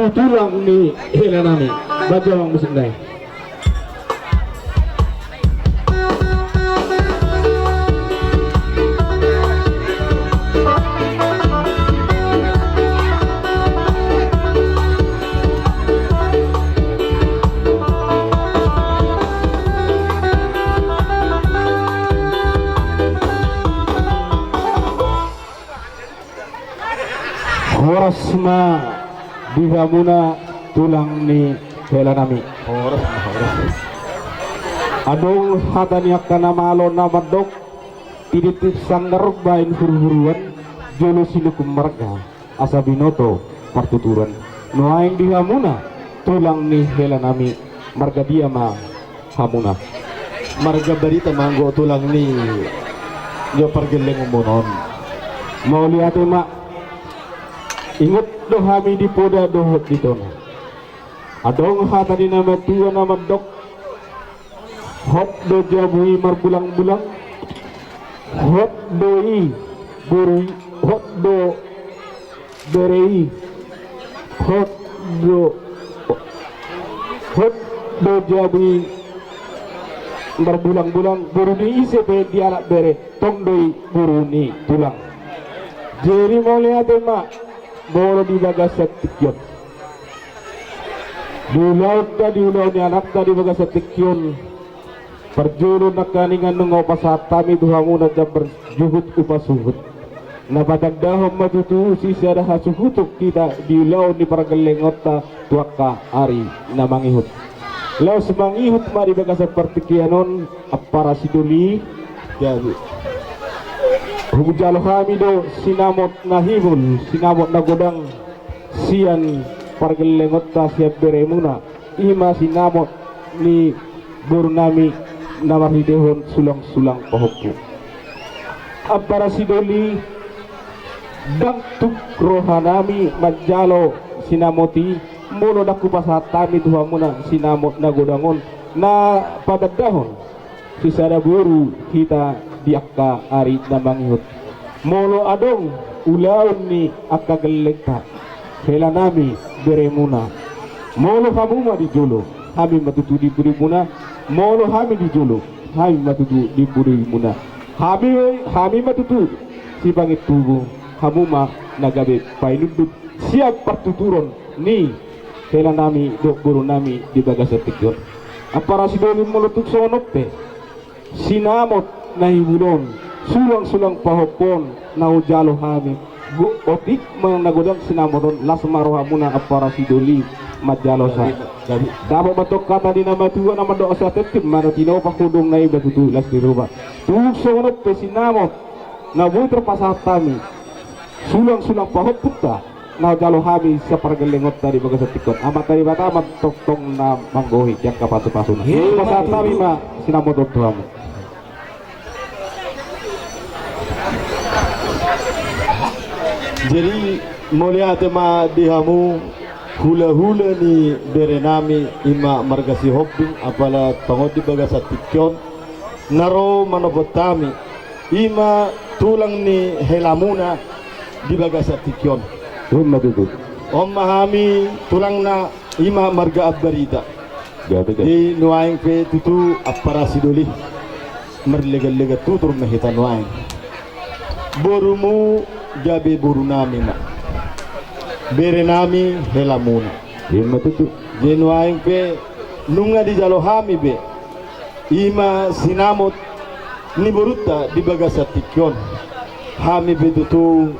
tutulang ni Helanami bajawang musik dai. Horasma dihamuna tulang ni Helanami. Horas. Adong hataniak kana malo na madok tiditip sanggar bain huru-huruan jolo sinukum marga asa binoto partuturan noaing dihamuna tulang ni Helanami marga dia ma hamuna Marga barita manggo tulang ni yo pargeleng umunon. mau lihat mak ingat doh kami di poda doh dito na adong hatani nama tua nama dok hot do jabui marbulang-bulang hot doi buri hot do berei hot do jabui marbulang-bulang buru di isi pe di anak bere tong doi buru ni tulang jadi mau lihat mak boro di bagasat tikyon di laut ni anak tadi bagasat tikyon perjuru nakaningan nungopasat tami duhamu na jabar juhut upasuhut na patagdahom matutu sisa daha suhutuk kita di laut ni paragalengot ta tuaka ari na mangihut laut semangihut mari bagasat partikyanon apara siduli jadi hujalo kami do sinamot na hibul sinamot na godang sian pargalengot ta siap beremuna ima sinamot ni burnami namar hidehon sulang-sulang pohokku apara sidoli dangtuk rohanami majalo sinamoti mulo daku pasatami duhamuna sinamot na godangon na padagdahon sisada buru kita diakka ari na manghut molo adong ulaon ni akageleka Helanami beremuna molo hamuma di jolo kami matutu di burimuna molo kami di jolo kami matutu di burimuna kami matutu si bangit tubuh hamuma nagabe painudut siap pertuturon ni Helanami dok buru nami di bagasatikyon apara sidoli molo tuksonope sinamot na hibulon sulang-sulang pahopon na ujalo kami otik mga nagodang sinamoron lasmaro hamuna apara sidoli madjalo sa dapat matok kata di nama tuwa nama doa sa tetim mana tino pakudong na iba tutulas di rumah tuksono pe sinamot na buter pasatami sulang-sulang pahoputta na ujalo kami sa pargalengot tadi bagasatikot amat tadi bata amat toktong na manggohi yang kapasu-pasu pasatami ma sinamot tuamu. Jadi melihat ma dihamu hula-hula ni berenami ima margasi hobbing apala pangodi bagasat tikyon naro manobotami ima tulang ni Helamuna di bagasat tikyon Rumah tutup. mahami tulang na ima marga abbarita di nuaing pe tutu apara sidoli merlega-lega tutur mehita nuaing borumu jabe buru nami ma bere nami Helamuna Rumah tutup. jenuaing pe nunga di jalo hami be ima sinamot ni boruta di bagasat tikyon hami be tutu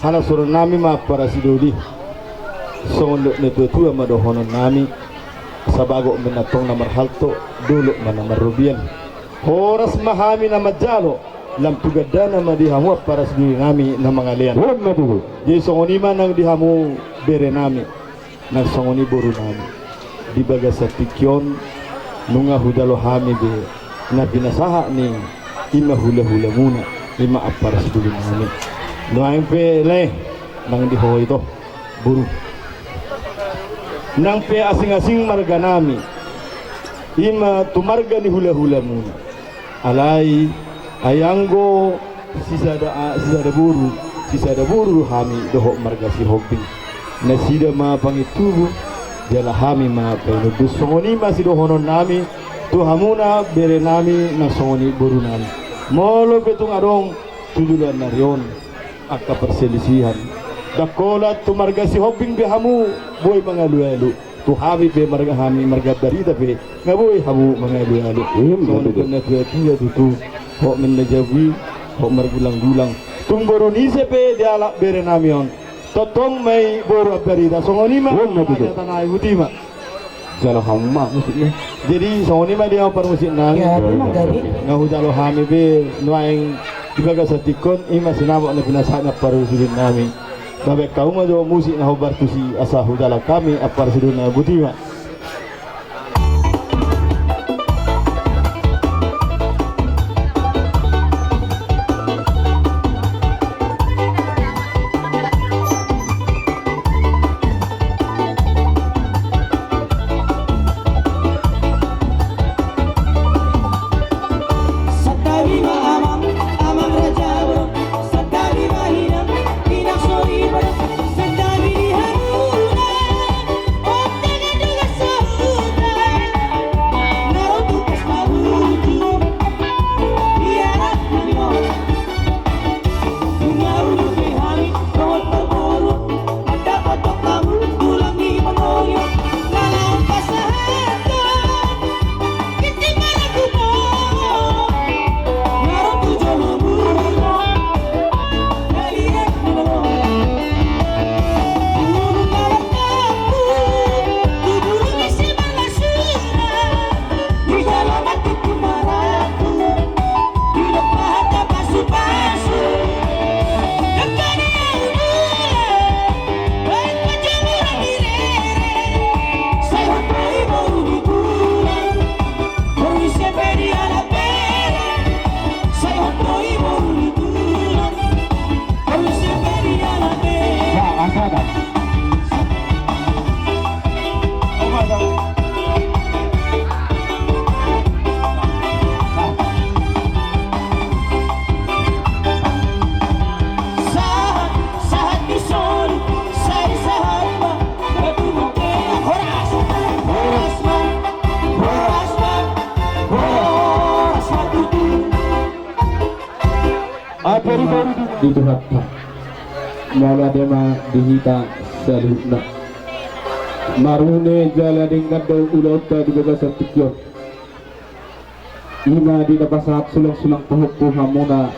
hana soro nami ma para sidoli sondo ne tutu ma do hono nami sabago menatong na marhalto dulu mana marubian horas mahami na majalo lam tugadana ma dihamu para sidoli nami na mangalian Rumah tutup. jadi songoni man nang dihamu bere nami nang songoni boru nami di bagasat tikyon nunga hudalo hami be na binasaha ni ima hula-hula muna ima apara sidoli nami nuaing pe le nang dihoy to buru nang pe asing-asing marga nami ima tumarga ni hula-hula muna alai ayanggo sisada buru hami doho marga si hobbing nasida ma pangitubu jala hami ma painudu songoni masih dohonon nami tu hamuna bere nami na songoni boru nami molo petung adong tujuan narion aka perselisihan dakola tu marga si hobbing be hamu boy mangalu-alu tu hami be marga hami marga darida be ngaboy hamu mangalu-alu songoni kena tua tu ho menajawi ho margulang-gulang tung boronise pe diala bere namion totong mai boru darida songoni ma tanah utima jalo hamma musiknya. jadi songoni ma dia permusik nang Ya, memang dari ngahu jalo hami be nuaing dibaga satikon ima sinabo na pinasana parusidin nami babe kauma jo musik na hobar tusi asa hudala kami apar siduna butima Satari amang amang rajawo, satari mahinang pinang soiba, satari diharuna, om dengan duga sauda, naro tukas mahuju, biara hanyo, ngaru lupi hami, kawat berburu, ada otok kamu, tulang di pengoyo, ngalau pasahata, kita malah kubo. Itu hatta mala dema dihita salutna marune jala dengan do ulota di bagas tikyon ima di pasat sulang-sulang pahuk hamuna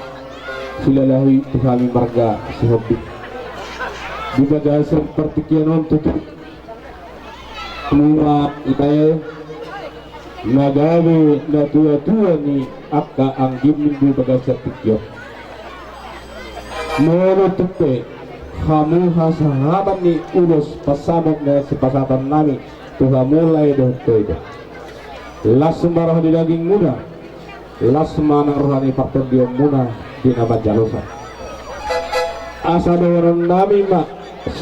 silalahi tuhami marga sihobi di bagas pertikyanon tutup kemuat itaye nagawe na tua-tua ni akka ang gimning bagas tikyon menurut kamu sahabat ni urus pasamok na si pasatan nami tuha mulai dohto itu lasum marah di daging muda lasum manang rohani faktor dia muna di nama jalosa asa orang nami mak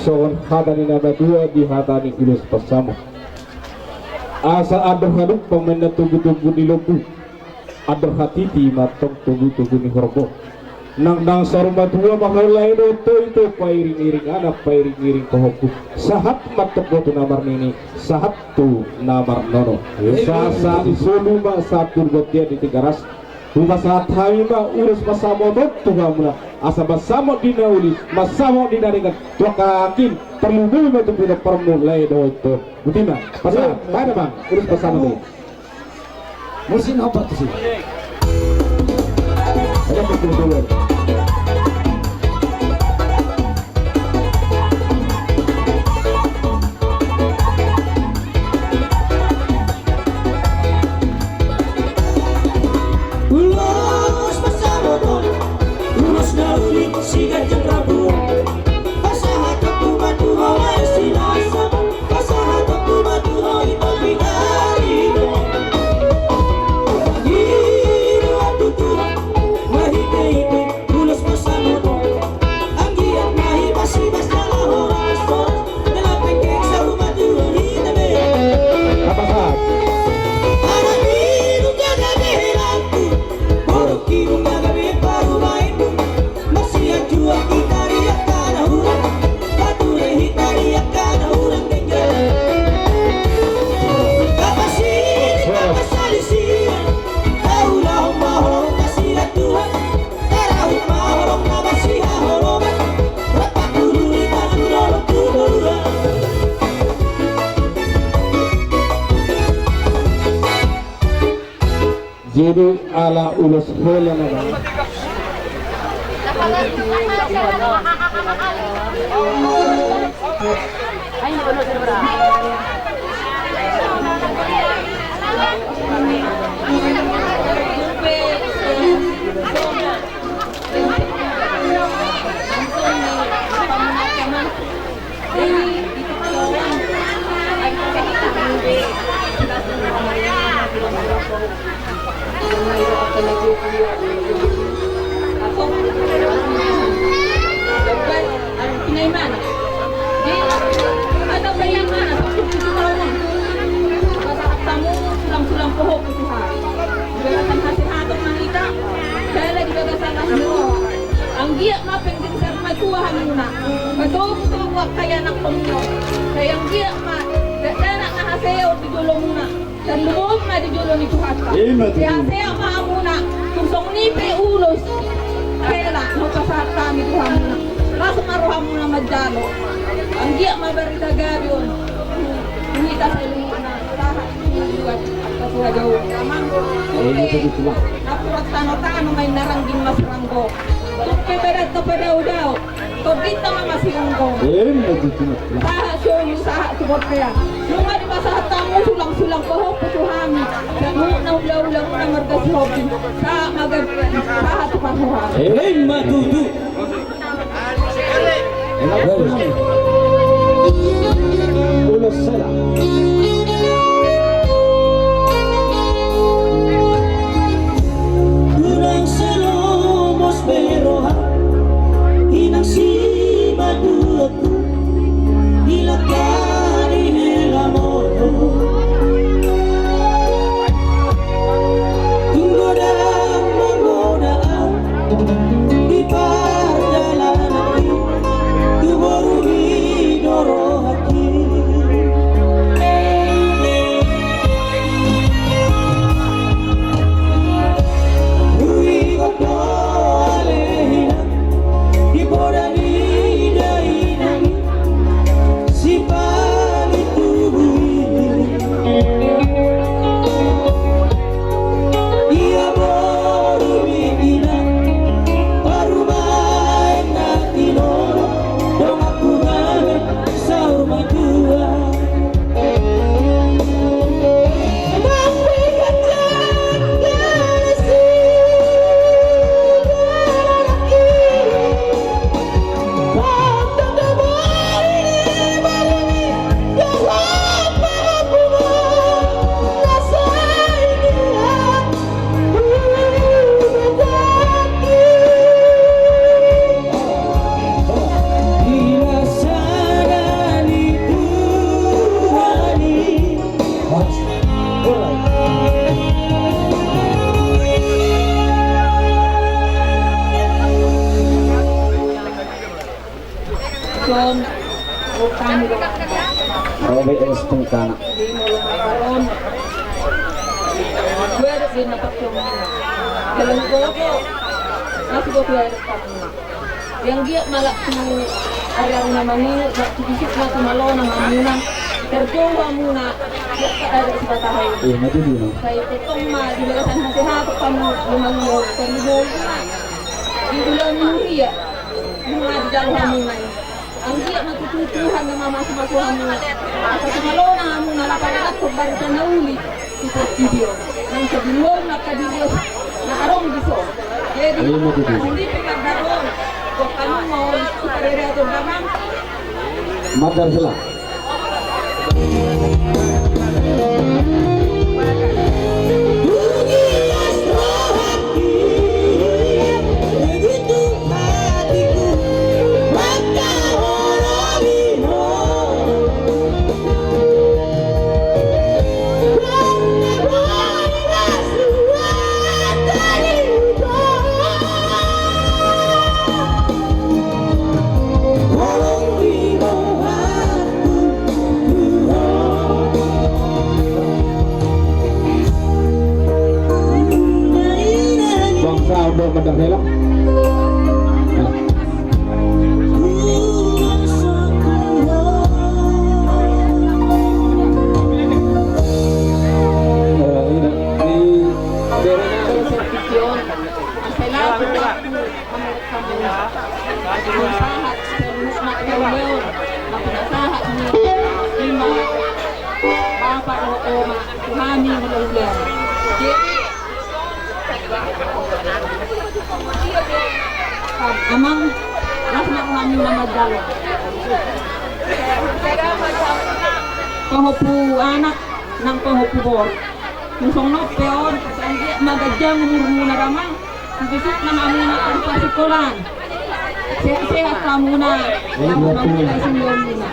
soon hatani nama dua di hatani urus pasamok asa aduh haduk pemenda tugu-tugu di lobu aduh hatiti matong tugu-tugu ni horbo nang saruma dua mahalai itu pairing-iring anak pairing-iring kohoku sahat matok tu namar nini sahat tu namar nono sasa soluma satu gotia di tiga ras Buka saat kami mah urus masamo tu kamu asa masamo dinauli masamo dinaringan tua kakin perlu dulu tu tidak permulai itu butina pasal mana bang urus pasamo musim apa tuh sih? ada betul-betul Jadi ala ulus hela na ba? Ang giyak mapeng din sa matuwa muna. Pagawag ko wag kaya ng pangyo. Kaya ang giyak ma dana na hasayaw di dulo muna. Dan lubog na di dulo ni Tuhata. Kaya hasayaw ma muna. Kung song ni pe ulos. Kaya la no pasata mi Tuhan muna. Laso maruha muna magjalo. Ang giyak mabarita gabion. Hinita sa lumo na lahat. Kasuha daw. Tamang. Napurat tano-tano may narangging masranggo. Tukay berat kepada daw. Tobit na mamasiranggo. Saha syoyu saha subot kaya. Nunga di masahat tamu sulang-sulang pohok pusuhami. Dan muna ulang-ulang na margas hobi. Saha magad saha tupahuhami. Matutu. Ulus sela. Kurang selomos beroha inang si maduaku ilakari helamoto tunggodang menggodaan di perjalanan tubuh hidoro hati Son, utang mo. Robe es tungkana. Hindi mo lang makaroon. Pwede din napakyong mo. Dalang ko po. Nasi ko pwede pa muna. Yang dia malak mo ayaw na manino. Nakikisip na tumalo na mamuna. Terjowa muna. Yak ka ada sa batahay. Matutino. Kaya itong dilagasan hati-hati pa mo lumangyo. Terjowa na. Di ulang muria. Mga didaluhan mo ngayon. Ang dia matututuhan na mamasmasuhan mo. Sa tumalona mo na lapagat kung barita na uli. Ito video. Nang sa binuong nakadirios na arong biso. Jadi, hindi pinagdaroon. Kung kanong mo, superera ito naman. Madal sila. Udah madang helak. Ini amang las maramuna madalo. Pahopu anak ng pahopu bor. Yung songnop peon, kasi magadyang murmuna ramang. Bisip na mamuna ang pasikulan. Sehat ka muna. Ang mamuna isinyon muna.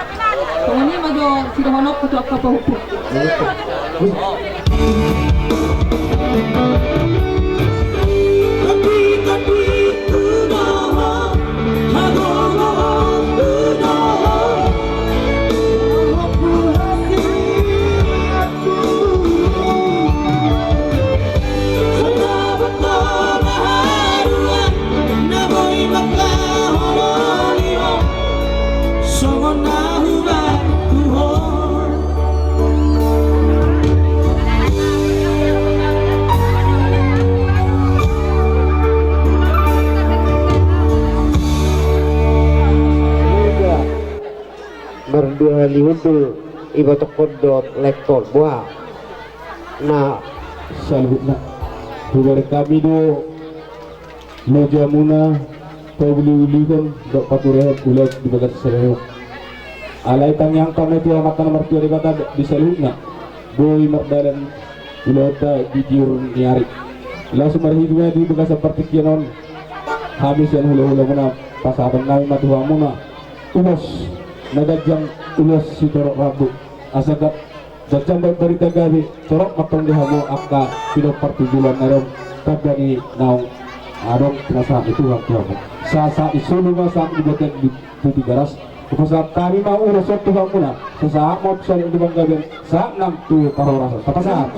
Kung hindi madyo, sinuhanok ko ka pahopu. berdua lihudul ibatok kodot lektor buah na Salutna Bubar kami do Loja Muna Pabuli-ulikan Dok paturehat ulat di bagat sereo Alay tangyang kami itu amat nomor 2 di kata di salutna Boy Magdalan Ulota di Jur Niari Langsung marhidnya di bagat seperti kianon Habis yang hula-hula muna pasaran kami matuha muna Ulos Nagajang ulos si Torok Rabu Asagat Jajang berita gabi Torok matong dihamo Aka pinopartujulan narong Kadani naong Arong pinasa itu waktu aku Sa isulunga sa ibagat di Puti Garas Saat kami mau ulos waktu kamu na Sasaak mo sa di bang gabi Saat nang tu parorasan Papasaat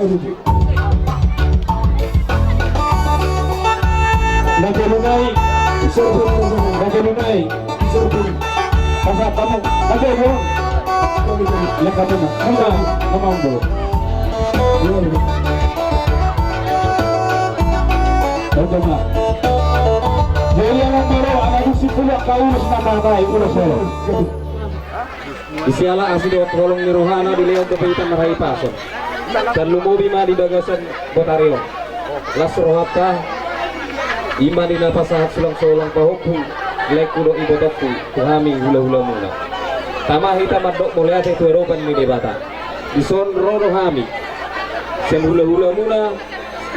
Nagalunay Nagalunay Pasaat kamu Nagalunay Lihat kamu na Muna Namang dulu Oke ma Jadi yang baru anak si pulak kaulus nama kai ulos solo Isiala asido tolong ni rohana di leon kepahitan marahi pason dan lumobi ma di bagasan botario las rohata ima di napasahat sulang-sulang pahopu lekudo ibodokku tuhami hula-hula muna tama hita madok muliate tu eropan ni debata di son rohami sen hula-hula muna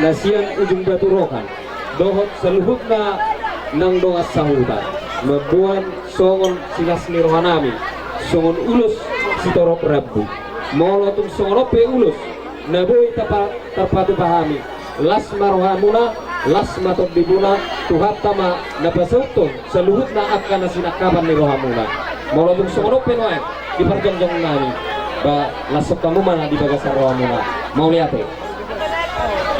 nasian ujung batu rohan dohot seluhutna nang dongas sahutan mabuan songon silas ni rohanami songon ulus si torok rabu molotum songonope ulus naboy terpatu pahami las marohamuna las matok dibuna tuhat tama napasauton seluhutna akan nasinakaban ni rohamuna molotum songonope noe di perjongjong nani ba lasok kamu mana di bagasar rohamuna mau lihat ya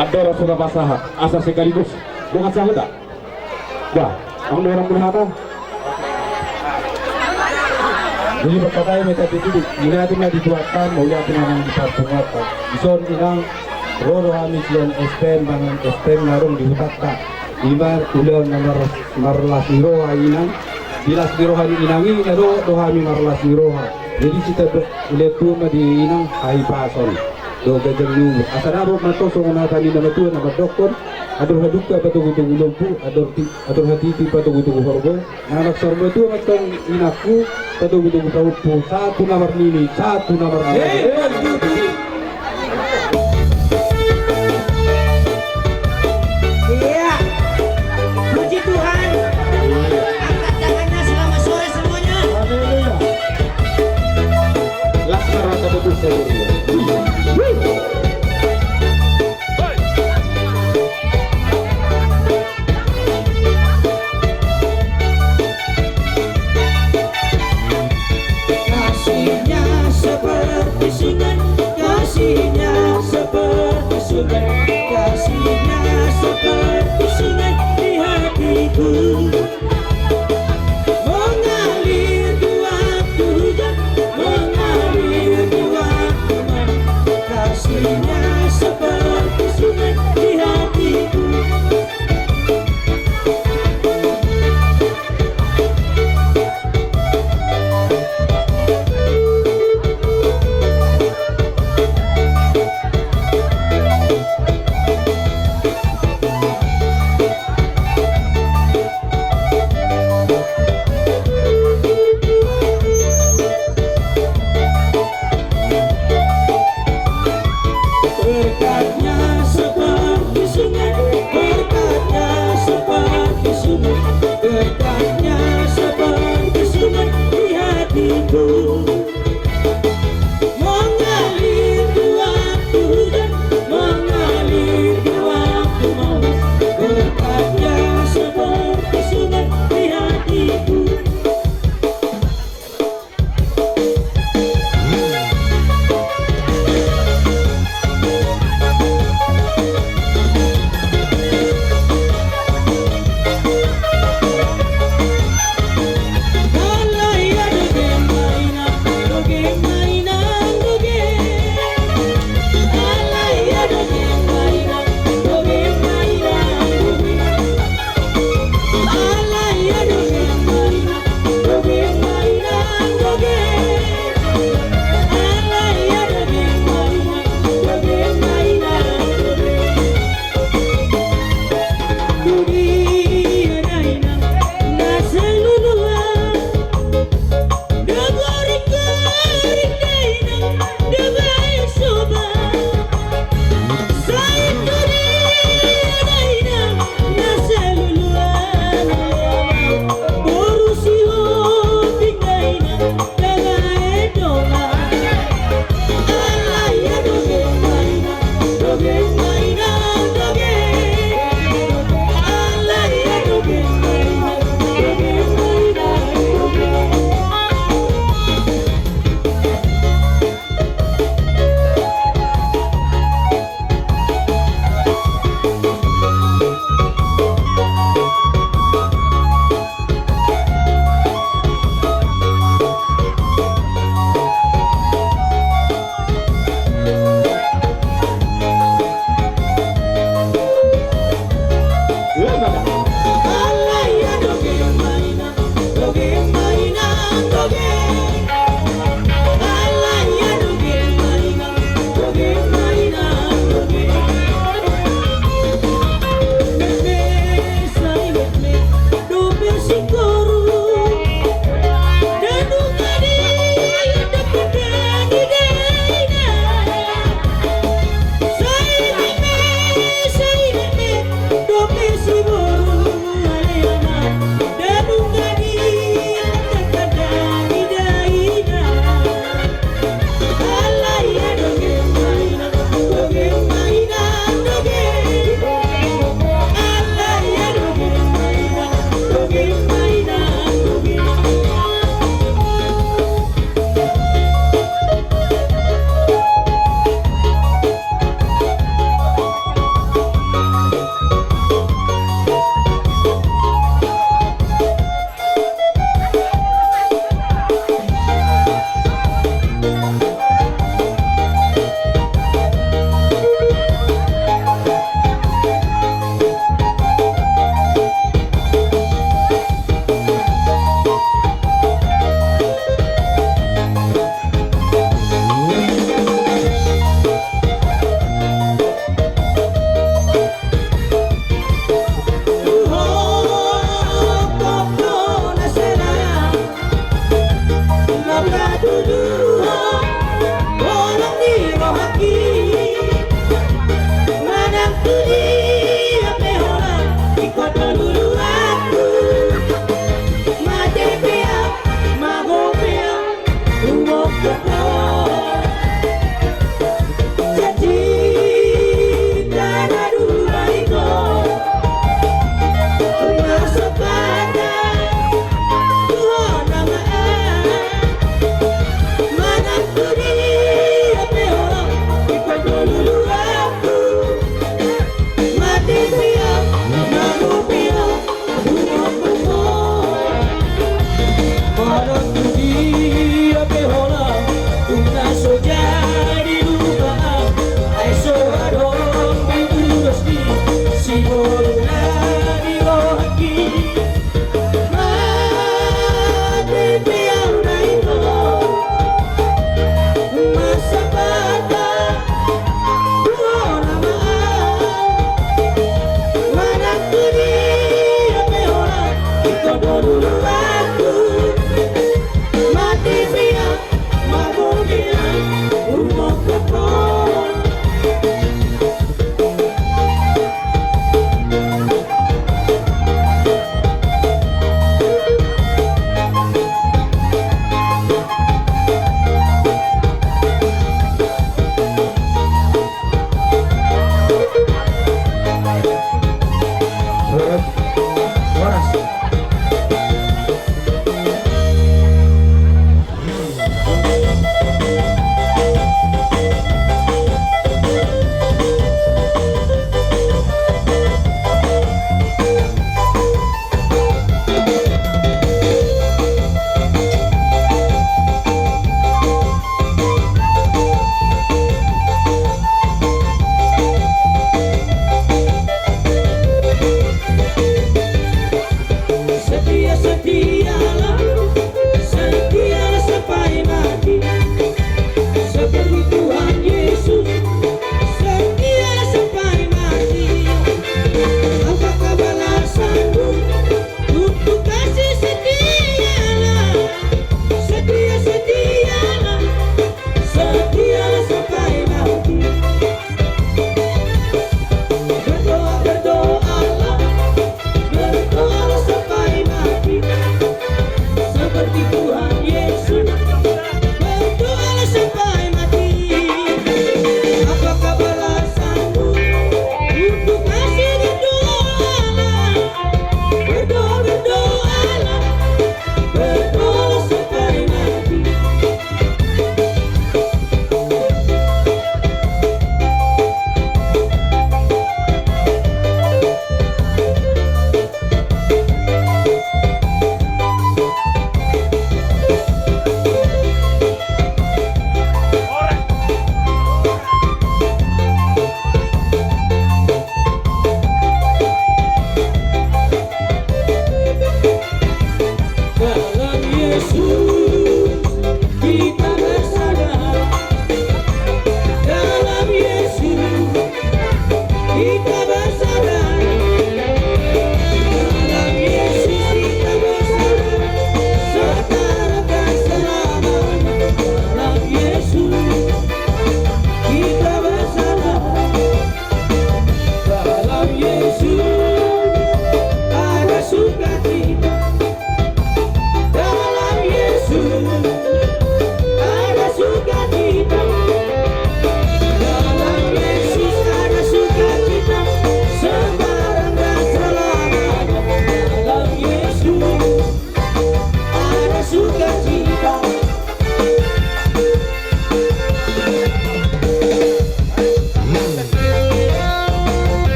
Adoro sudah pasaha asa sekaligus bukan sahuta wah ang orang berhata jadi berkata yang minta dituduh ini na dituatkan mau lihat yang dipertemukan ison inang roro hamisian estem bangan estem narung dihutakta ibar ulang nomor marlas iroha inang bilas iroha inangi nado dohami marlas iroha jadi kita lihat tuh di inang hai pason do gajang nyumur asal abo mato songon atani nama tuan nama doktor ador haduka patugu-tugu lompu ador hati-hati patugu-tugu horgo anak sarmo itu matang inaku patugu-tugu taupu satu nomor nini Iya. Puji Tuhan. Angkat tangannya selamat sore semuanya. laskar kata betul saya Kasihnya seperti sungai, kasihnya seperti sungai, kasihnya seperti sungai di hatiku. Mengalir di waktu hujan, mengalir di waktu malam, kasihnya seperti sungai di hatiku. berkatnya seperti sungai, berkatnya seperti sungai, berkatnya seperti sungai di hatiku. Mengalir di waktu hujan, mengalir di waktu malam, berkatnya seperti sungai di hatiku.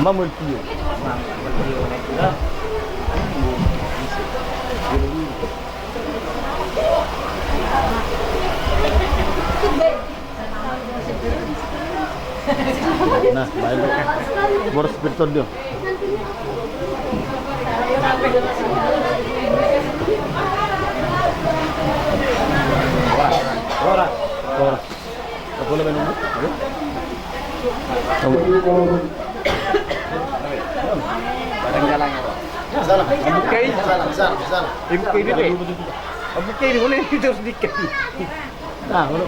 Mamultio. Nah, baik. Boros spiriton dia. Ora. Apa boleh minum? Barang jalan. Salah. Bukai. Salah. Bukai ini deh. Bukai ini boleh itu sedikit. Nah, belum.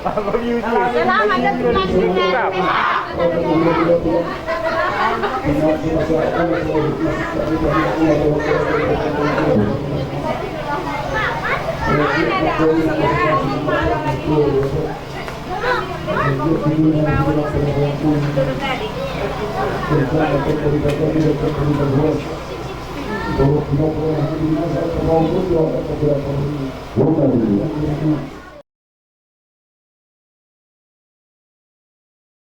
Kalau